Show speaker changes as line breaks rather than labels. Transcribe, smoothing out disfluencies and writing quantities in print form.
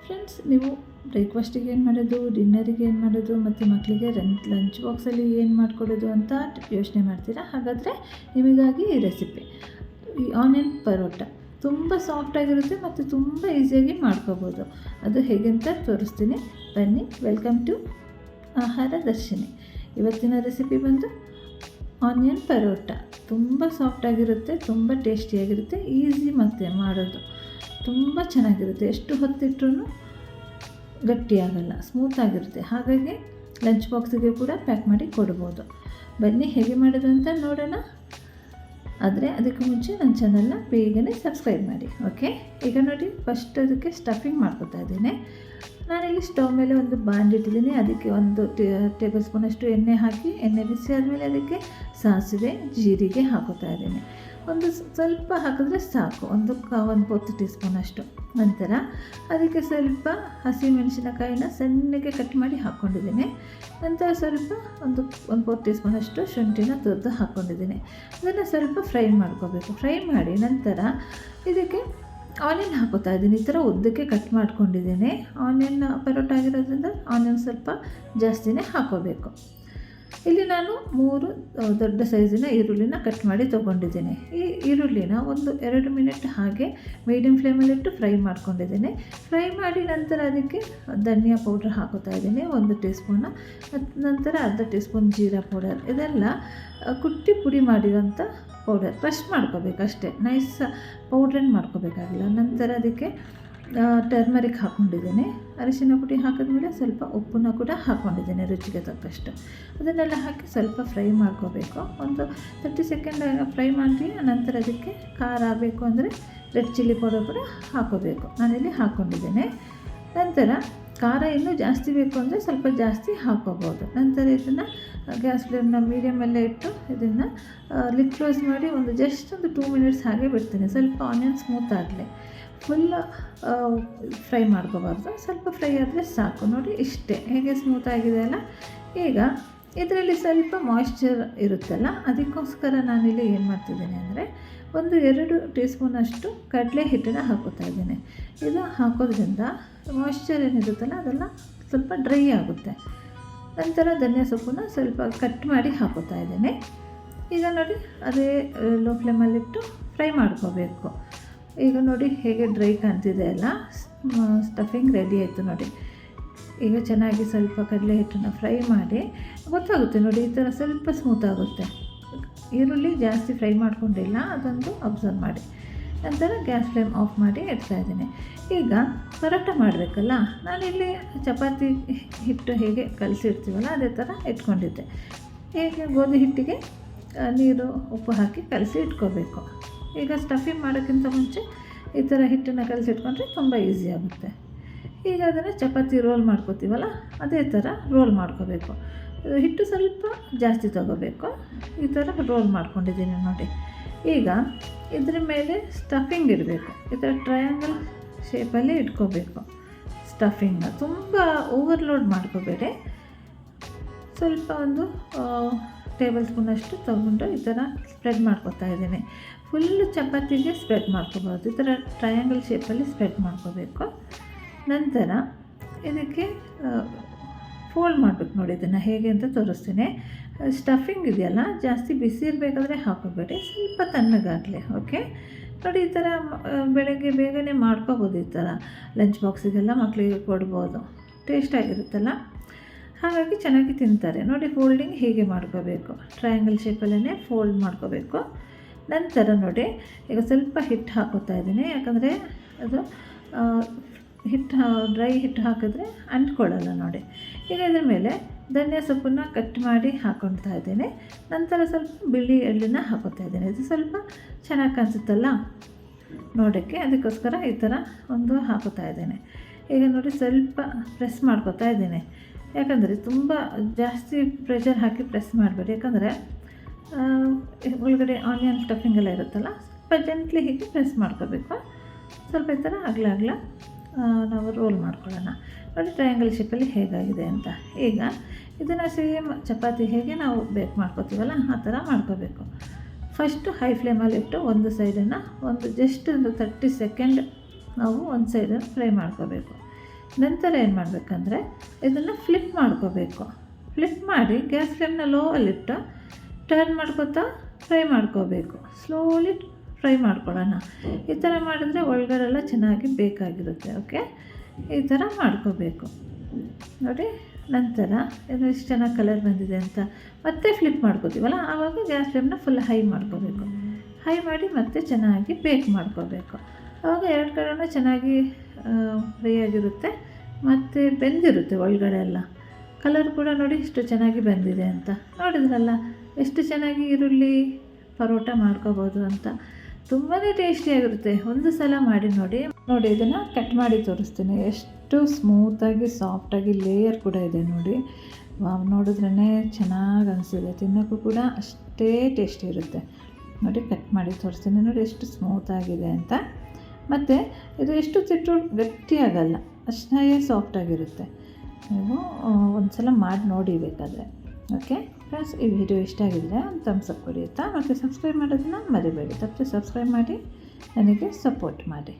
Friends, ನೀವು ಬ್ರೇಕ್ಫಾಸ್ಟಿಗೆ ಏನು ಮಾಡೋದು, ಡಿನ್ನರಿಗೆ ಏನು ಮಾಡೋದು ಮತ್ತು ಮಕ್ಕಳಿಗೆ ಲಂಚ್ ಬಾಕ್ಸಲ್ಲಿ ಏನು ಮಾಡಿಕೊಡೋದು ಅಂತ ಯೋಚನೆ ಮಾಡ್ತೀರಾ. ಹಾಗಾದರೆ ನಿಮಗಾಗಿ ಈ ರೆಸಿಪಿ, ಈ ಆನಿಯನ್ ಪರೋಟ ತುಂಬ ಸಾಫ್ಟಾಗಿರುತ್ತೆ ಮತ್ತು ತುಂಬ ಈಸಿಯಾಗಿ ಮಾಡ್ಕೋಬೋದು. ಅದು ಹೇಗೆ ಅಂತ ತೋರಿಸ್ತೀನಿ, ಬನ್ನಿ. ವೆಲ್ಕಮ್ ಟು ಆಹಾರ ದರ್ಶಿನಿ. ಇವತ್ತಿನ ರೆಸಿಪಿ ಬಂದು ಆನಿಯನ್ ಪರೋಟ. ತುಂಬ ಸಾಫ್ಟಾಗಿರುತ್ತೆ, ತುಂಬ ಟೇಸ್ಟಿಯಾಗಿರುತ್ತೆ, ಈಸಿ ಮತ್ತು ಮಾಡೋದು ತುಂಬ ಚೆನ್ನಾಗಿರುತ್ತೆ. ಎಷ್ಟು ಹೊತ್ತಿಟ್ರೂ ಗಟ್ಟಿಯಾಗಲ್ಲ, ಸ್ಮೂತಾಗಿರುತ್ತೆ. ಹಾಗಾಗಿ ಲಂಚ್ ಬಾಕ್ಸಿಗೆ ಕೂಡ ಪ್ಯಾಕ್ ಮಾಡಿ ಕೊಡ್ಬೋದು. ಬನ್ನಿ ಹೇಗೆ ಮಾಡೋದು ಅಂತ ನೋಡೋಣ. ಆದರೆ ಅದಕ್ಕೆ ಮುಂಚೆ ನನ್ನ ಚಾನಲ್ನ ಬೇಗನೆ ಸಬ್ಸ್ಕ್ರೈಬ್ ಮಾಡಿ. ಓಕೆ, ಈಗ ನೋಡಿ, ಫಸ್ಟ್ ಅದಕ್ಕೆ ಸ್ಟಫಿಂಗ್ ಮಾಡ್ಕೊತಾ ಇದ್ದೀನಿ. ನಾನಿಲ್ಲಿ ಸ್ಟವ್ ಮೇಲೆ ಒಂದು ಬಾಂಡಿಟ್ಟಿದ್ದೀನಿ. ಅದಕ್ಕೆ 1 ಟೇಬಲ್ ಸ್ಪೂನಷ್ಟು ಎಣ್ಣೆ ಹಾಕಿ, ಎಣ್ಣೆ ಬಿಸಿ ಆದಮೇಲೆ ಅದಕ್ಕೆ ಸಾಸಿವೆ, ಜೀರಿಗೆ ಹಾಕೋತಾ ಇದ್ದೀನಿ. ಒಂದು ಸ್ವಲ್ಪ ಹಾಕಿದ್ರೆ ಸಾಕು, 1/4 ಟೀ ಸ್ಪೂನಷ್ಟು. ನಂತರ ಅದಕ್ಕೆ ಸ್ವಲ್ಪ ಹಸಿಮೆಣಸಿನಕಾಯಿನ ಸಣ್ಣಗೆ ಕಟ್ ಮಾಡಿ ಹಾಕ್ಕೊಂಡಿದ್ದೀನಿ. ನಂತರ ಸ್ವಲ್ಪ 1/4 ಟೀ ಸ್ಪೂನಷ್ಟು ಶುಂಠಿನ ತುರಿದು ಹಾಕ್ಕೊಂಡಿದ್ದೀನಿ. ಅದನ್ನು ಸ್ವಲ್ಪ ಫ್ರೈ ಮಾಡ್ಕೋಬೇಕು. ಫ್ರೈ ಮಾಡಿ ನಂತರ ಇದಕ್ಕೆ ಆನಿಯನ್ ಹಾಕೋತಾ ಇದ್ದೀನಿ. ಈ ಥರ ಉದ್ದಕ್ಕೆ ಕಟ್ ಮಾಡ್ಕೊಂಡಿದ್ದೀನಿ. ಆನಿಯನ್ ಪರೋಟ ಆಗಿರೋದ್ರಿಂದ ಆನಿಯನ್ ಸ್ವಲ್ಪ ಜಾಸ್ತಿನೇ ಹಾಕೋಬೇಕು. ಇಲ್ಲಿ ನಾನು 3 ದೊಡ್ಡ ಸೈಜಿನ ಈರುಳ್ಳಿನ ಕಟ್ ಮಾಡಿ ತೊಗೊಂಡಿದ್ದೀನಿ. ಈ ಈರುಳ್ಳಿನ 1-2 ಮಿನಿಟ್ ಹಾಗೆ ಮೀಡಿಯಮ್ ಫ್ಲೇಮಲ್ಲಿಟ್ಟು ಫ್ರೈ ಮಾಡ್ಕೊಂಡಿದ್ದೀನಿ. ಫ್ರೈ ಮಾಡಿ ನಂತರ ಅದಕ್ಕೆ ಧನಿಯಾ ಪೌಡ್ರ್ ಹಾಕೋತಾ ಇದ್ದೀನಿ, 1 ಟೀ ಸ್ಪೂನ. ನಂತರ ಅರ್ಧ ಟೀ ಸ್ಪೂನ್ ಜೀರಾ ಪೌಡರ್. ಇದೆಲ್ಲ ಕುಟ್ಟಿ ಪುಡಿ ಮಾಡಿರೋಂಥ ಪೌಡರ್. ಕ್ರಷ್ ಮಾಡ್ಕೋಬೇಕು ಅಷ್ಟೇ, ನೈಸ್ ಪೌಡ್ರನ್ನು ಮಾಡ್ಕೋಬೇಕಾಗಿಲ್ಲ. ನಂತರ ಅದಕ್ಕೆ ಟರ್ಮರಿಕ್ ಹಾಕ್ಕೊಂಡಿದ್ದೀನಿ. ಅರಿಶಿನ ಪುಡಿ ಹಾಕಿದ್ಮೇಲೆ ಸ್ವಲ್ಪ ಉಪ್ಪನ್ನು ಕೂಡ ಹಾಕ್ಕೊಂಡಿದ್ದೀನಿ ರುಚಿಗೆ ತಕ್ಕಷ್ಟು. ಅದನ್ನೆಲ್ಲ ಹಾಕಿ ಸ್ವಲ್ಪ ಫ್ರೈ ಮಾಡ್ಕೋಬೇಕು. ಒಂದು 30 ಸೆಕೆಂಡ್ ಫ್ರೈ ಮಾಡಿ ನಂತರ ಅದಕ್ಕೆ ಖಾರ ಬೇಕು ಅಂದರೆ ರೆಡ್ ಚಿಲ್ಲಿ ಪೌಡರ್ ಕೂಡ ಹಾಕೋಬೇಕು. ನಾನಿಲ್ಲಿ ಹಾಕ್ಕೊಂಡಿದ್ದೀನಿ. ನಂತರ ಖಾರ ಇನ್ನೂ ಜಾಸ್ತಿ ಬೇಕು ಅಂದರೆ ಸ್ವಲ್ಪ ಜಾಸ್ತಿ ಹಾಕ್ಕೋಬೋದು. ನಂತರ ಇದನ್ನು ಗ್ಯಾಸ್ ಫ್ಲೇಮ್ನ ಮೀಡಿಯಮಲ್ಲೇ ಇಟ್ಟು ಇದನ್ನು ಲಿಡ್ ಕ್ಲೋಸ್ ಮಾಡಿ ಜಸ್ಟ್ 2 ಮಿನಿಟ್ಸ್ ಹಾಗೆ ಬಿಡ್ತೀನಿ. ಸ್ವಲ್ಪ ಆನಿಯನ್ ಸ್ಮೂತ್ ಆಗಲಿ, ಫುಲ್ ಫ್ರೈ ಮಾಡ್ಕೋಬಾರ್ದು, ಸ್ವಲ್ಪ ಫ್ರೈ ಆದರೆ ಸಾಕು. ನೋಡಿ ಇಷ್ಟೇ, ಹೇಗೆ ಸ್ಮೂತ್ ಆಗಿದೆ ಅಲ್ಲ. ಈಗ ಇದರಲ್ಲಿ ಸ್ವಲ್ಪ ಮಾಯ್ಶ್ಚರ್ ಇರುತ್ತಲ್ಲ, ಅದಕ್ಕೋಸ್ಕರ ನಾನಿಲ್ಲಿ ಏನು ಮಾಡ್ತಿದ್ದೀನಿ ಅಂದರೆ 1-2 ಟೀ ಸ್ಪೂನಷ್ಟು ಕಡಲೆ ಹಿಟ್ಟನ್ನು ಹಾಕೋತಾ ಇದ್ದೀನಿ. ಇದು ಹಾಕೋದ್ರಿಂದ ಮಾಯ್ಶ್ಚರ್ ಏನಿರುತ್ತಲ್ಲ ಅದೆಲ್ಲ ಸ್ವಲ್ಪ ಡ್ರೈ ಆಗುತ್ತೆ. ನಂತರ ಧನಿಯಾ ಸೊಪ್ಪನ್ನು ಸ್ವಲ್ಪ ಕಟ್ ಮಾಡಿ ಹಾಕೋತಾ ಇದ್ದೀನಿ. ಈಗ ನೋಡಿ, ಅದೇ ಲೋ ಫ್ಲೇಮಲ್ಲಿಟ್ಟು ಫ್ರೈ ಮಾಡ್ಕೋಬೇಕು. ಈಗ ನೋಡಿ ಹೇಗೆ ಡ್ರೈ ಕಾಣ್ತಿದೆ ಅಲ್ಲ. ಸ್ಟಫಿಂಗ್ ರೆಡಿ ಆಯಿತು ನೋಡಿ. ಈಗ ಚೆನ್ನಾಗಿ ಸ್ವಲ್ಪ ಕಡಲೆ ಹಿಟ್ಟನ್ನು ಫ್ರೈ ಮಾಡಿ ಗೊತ್ತಾಗುತ್ತೆ ನೋಡಿ, ಈ ಥರ ಸ್ವಲ್ಪ ಸ್ಮೂತ್ ಆಗುತ್ತೆ. ಈರುಳ್ಳಿ ಜಾಸ್ತಿ ಫ್ರೈ ಮಾಡ್ಕೊಂಡಿಲ್ಲ, ಅದೊಂದು ಅಬ್ಸರ್ವ್ ಮಾಡಿ. ನಂತರ ಗ್ಯಾಸ್ ಫ್ಲೇಮ್ ಆಫ್ ಮಾಡಿ ಇಡ್ತಾಯಿದ್ದೀನಿ. ಈಗ ಪರೋಟ ಮಾಡಬೇಕಲ್ಲ, ನಾನಿಲ್ಲಿ ಚಪಾತಿ ಹಿಟ್ಟು ಹೇಗೆ ಕಲಸಿಡ್ತೀವಲ್ಲ ಅದೇ ಥರ ಇಟ್ಕೊಂಡಿದ್ದೆ. ಹೇಗೆ ಗೋಧಿ ಹಿಟ್ಟಿಗೆ ನೀರು ಉಪ್ಪು ಹಾಕಿ ಕಲಸಿ ಇಟ್ಕೋಬೇಕು. ಈಗ ಸ್ಟಫಿಂಗ್ ಮಾಡೋಕ್ಕಿಂತ ಮುಂಚೆ ಈ ಥರ ಹಿಟ್ಟನ್ನು ಕಲಸಿಟ್ಕೊಂಡ್ರೆ ತುಂಬ ಈಸಿ ಆಗುತ್ತೆ. ಈಗ ಅದನ್ನು ಚಪಾತಿ ರೋಲ್ ಮಾಡ್ಕೋತೀವಲ್ಲ ಅದೇ ಥರ ರೋಲ್ ಮಾಡ್ಕೋಬೇಕು. ಹಿಟ್ಟು ಸ್ವಲ್ಪ ಜಾಸ್ತಿ ತೊಗೋಬೇಕು. ಈ ಥರ ರೋಲ್ ಮಾಡ್ಕೊಂಡಿದ್ದೀನಿ ನೋಡಿ. ಈಗ ಇದ್ರ ಮೇಲೆ ಸ್ಟಫಿಂಗ್ ಇಡಬೇಕು. ಈ ಥರ ಟ್ರಯಾಂಗಲ್ ಶೇಪಲ್ಲಿ ಇಟ್ಕೋಬೇಕು ಸ್ಟಫಿಂಗ್ನ. ತುಂಬ ಓವರ್ಲೋಡ್ ಮಾಡ್ಕೋಬೇಡಿ. ಸ್ವಲ್ಪ 1 ಟೇಬಲ್ ಸ್ಪೂನಷ್ಟು ತೊಗೊಂಡು ಈ ಥರ ಸ್ಪ್ರೆಡ್ ಮಾಡ್ಕೊತಾ ಇದ್ದೀನಿ. ಫುಲ್ ಚಪಾತಿಗೆ ಸ್ಪ್ರೆಡ್ ಮಾಡ್ಕೋಬಾರ್ದು, ಈ ಥರ ಟ್ರಯಾಂಗಲ್ ಶೇಪಲ್ಲಿ ಸ್ಪ್ರೆಡ್ ಮಾಡ್ಕೋಬೇಕು. ನಂತರ ಇದಕ್ಕೆ ಫೋಲ್ಡ್ ಮಾಡಬೇಕು. ನೋಡಿ ಇದನ್ನು ಹೇಗೆ ಅಂತ ತೋರಿಸ್ತೀನಿ. ಸ್ಟಫಿಂಗ್ ಇದೆಯಲ್ಲ, ಜಾಸ್ತಿ ಬಿಸಿ ಇರಬೇಕಾದ್ರೆ ಹಾಕೋಬೇಡಿ, ಸ್ವಲ್ಪ ತಣ್ಣಗಾಗಲಿ. ಓಕೆ ನೋಡಿ, ಈ ಥರ ಬೆಳಗ್ಗೆ ಬೇಗನೆ ಮಾಡ್ಕೋಬೋದು. ಈ ಥರ ಲಂಚ್ ಬಾಕ್ಸಿಗೆಲ್ಲ ಮಕ್ಕಳಿಗೆ ಕೊಡ್ಬೋದು, ಟೇಸ್ಟಾಗಿರುತ್ತಲ್ಲ, ಹಾಗಾಗಿ ಚೆನ್ನಾಗಿ ತಿಂತಾರೆ. ನೋಡಿ ಫೋಲ್ಡಿಂಗ್ ಹೀಗೆ ಮಾಡ್ಕೋಬೇಕು, ಟ್ರಯಾಂಗಲ್ ಶೇಪಲ್ಲೇ ಫೋಲ್ಡ್ ಮಾಡ್ಕೋಬೇಕು. ನಂತರ ನೋಡಿ, ಈಗ ಸ್ವಲ್ಪ ಹಿಟ್ಟು ಹಾಕೋತಾ ಇದ್ದೀನಿ, ಯಾಕಂದರೆ ಅದು ಡ್ರೈ ಹಿಟ್ಟು ಹಾಕಿದ್ರೆ ಅಂಟ್ಕೊಳ್ಳಲ್ಲ ನೋಡಿ. ಈಗ ಇದ್ರ ಮೇಲೆ ಧನಿಯಾ ಸೊಪ್ಪನ್ನು ಕಟ್ ಮಾಡಿ ಹಾಕ್ಕೊಳ್ತಾ ಇದ್ದೀನಿ. ನಂತರ ಸ್ವಲ್ಪ ಬಿಳಿ ಎಳ್ಳನ್ನು ಹಾಕೋತಾ ಇದ್ದೀನಿ. ಇದು ಸ್ವಲ್ಪ ಚೆನ್ನಾಗಿ ಕಾಣಿಸುತ್ತಲ್ಲ ನೋಡೋಕ್ಕೆ, ಅದಕ್ಕೋಸ್ಕರ ಈ ಥರ ಹಾಕೋತಾ ಇದ್ದೀನಿ. ಈಗ ನೋಡಿ ಸ್ವಲ್ಪ ಪ್ರೆಸ್ ಮಾಡ್ಕೋತಾ ಇದ್ದೀನಿ, ಯಾಕಂದರೆ ತುಂಬ ಜಾಸ್ತಿ ಪ್ರೆಷರ್ ಹಾಕಿ ಪ್ರೆಸ್ ಮಾಡಬೇಡಿ, ಯಾಕಂದರೆ ಒಳಗಡೆ ಆನಿಯನ್ ಸ್ಟಫಿಂಗ್ ಎಲ್ಲ ಇರುತ್ತಲ್ಲ, ಸ್ವಲ್ಪ ಜೆಂಟ್ಲಿ ಹೀಗೆ ಪ್ರೆಸ್ ಮಾಡ್ಕೋಬೇಕು. ಸ್ವಲ್ಪ ಈ ಥರ ಅಗಲ ನಾವು ರೋಲ್ ಮಾಡ್ಕೊಳ್ಳೋಣ. ನೋಡಿ ಟ್ರಯಾಂಗಲ್ ಶೇಪಲ್ಲಿ ಹೇಗಾಗಿದೆ ಅಂತ. ಈಗ ಇದನ್ನು ಸೇಮ್ ಚಪಾತಿ ಹೇಗೆ ನಾವು ಬೇಕ್ ಮಾಡ್ಕೋತೀವಲ್ಲ ಆ ಥರ ಮಾಡ್ಕೋಬೇಕು. ಫಸ್ಟು ಹೈ ಫ್ಲೇಮಲ್ಲಿಟ್ಟು ಒಂದು ಸೈಡನ್ನು ಜಸ್ಟ್ 30 ಸೆಕೆಂಡ್ ನಾವು ಒಂದು ಸೈಡನ್ನು ಫ್ರೈ ಮಾಡ್ಕೋಬೇಕು. ನಂತರ ಏನು ಮಾಡಬೇಕಂದ್ರೆ ಇದನ್ನು ಫ್ಲಿಪ್ ಮಾಡ್ಕೋಬೇಕು. ಫ್ಲಿಪ್ ಮಾಡಿ ಗ್ಯಾಸ್ ಫ್ಲೇಮ್ನ ಲೋ ಅಲ್ಲಿಟ್ಟು ಟರ್ನ್ ಮಾಡ್ಕೊತಾ ಫ್ರೈ ಮಾಡ್ಕೋಬೇಕು. ಸ್ಲೋಲಿ ಫ್ರೈ ಮಾಡ್ಕೊಳ್ಳೋಣ. ಈ ಥರ ಮಾಡಿದ್ರೆ ಒಳಗಡೆಲ್ಲ ಚೆನ್ನಾಗಿ ಬೇಕಾಗಿರುತ್ತೆ. ಓಕೆ, ಈ ಥರ ಮಾಡ್ಕೋಬೇಕು ನೋಡಿ. ನಂತರ ಇದು ಎಷ್ಟು ಚೆನ್ನಾಗಿ ಕಲರ್ ಬಂದಿದೆ ಅಂತ ಮತ್ತೆ ಫ್ಲಿಪ್ ಮಾಡ್ಕೋತೀವಲ್ಲ, ಆವಾಗ ಗ್ಯಾಸ್ ಫ್ಲೇಮ್ನ ಫುಲ್ ಹೈ ಮಾಡ್ಕೋಬೇಕು. ಹೈ ಮಾಡಿ ಮತ್ತೆ ಚೆನ್ನಾಗಿ ಬೇಕ್ ಮಾಡ್ಕೋಬೇಕು. ಆವಾಗ ಎರಡು ಕಡೆನೂ ಚೆನ್ನಾಗಿ ಫ್ರೈ ಆಗಿರುತ್ತೆ ಮತ್ತು ಬೆಂದಿರುತ್ತೆ ಒಳಗಡೆ ಎಲ್ಲ. ಕಲರ್ ಕೂಡ ನೋಡಿ ಎಷ್ಟು ಚೆನ್ನಾಗಿ ಬಂದಿದೆ ಅಂತ. ನೋಡಿದ್ರಲ್ಲ ಎಷ್ಟು ಚೆನ್ನಾಗಿ ಈರುಳ್ಳಿ ಪರೋಟ ಮಾಡ್ಕೋಬೋದು ಅಂತ. ತುಂಬಾ ಟೇಸ್ಟಿಯಾಗಿರುತ್ತೆ. ಒಂದು ಸಲ ಮಾಡಿ ನೋಡಿ. ಇದನ್ನು ಕಟ್ ಮಾಡಿ ತೋರಿಸ್ತೀನಿ. ಎಷ್ಟು ಸ್ಮೂತಾಗಿ ಸಾಫ್ಟಾಗಿ ಲೇಯರ್ ಕೂಡ ಇದೆ ನೋಡಿ. ನೋಡಿದ್ರೇ ಚೆನ್ನಾಗಿ ಅನಿಸಿದೆ. ತಿನ್ನೋಕ್ಕೂ ಕೂಡ ಅಷ್ಟೇ ಟೇಸ್ಟಿ ಇರುತ್ತೆ ನೋಡಿ. ಕಟ್ ಮಾಡಿ ತೋರಿಸ್ತೀನಿ ನೋಡಿ ಎಷ್ಟು ಸ್ಮೂತಾಗಿದೆ ಅಂತ. ಮತ್ತು ಇದು ಎಷ್ಟು ತಿಟ್ಟು ಗಟ್ಟಿಯಾಗಲ್ಲ, ಅಷ್ಟೇ ಸಾಫ್ಟಾಗಿರುತ್ತೆ. ನೀವು ಒಂದು ಸಲ ಮಾಡಿ ನೋಡಿ ಬೇಕಾದರೆ. ಓಕೆ ಫ್ರೆಂಡ್ಸ್, ಈ ವಿಡಿಯೋ ಇಷ್ಟ ಆಗಿದ್ದರೆ ಒಂದು ಥಮ್ಸ್ ಅಪ್ ಕೊಡಿ ಮತ್ತು ಸಬ್ಸ್ಕ್ರೈಬ್ ಮಾಡೋದನ್ನು ಮರಿಬೇಡಿ. ತಪ್ಪದೆ ಸಬ್ಸ್ಕ್ರೈಬ್ ಮಾಡಿ, ನನಗೆ ಸಪೋರ್ಟ್ ಮಾಡಿ.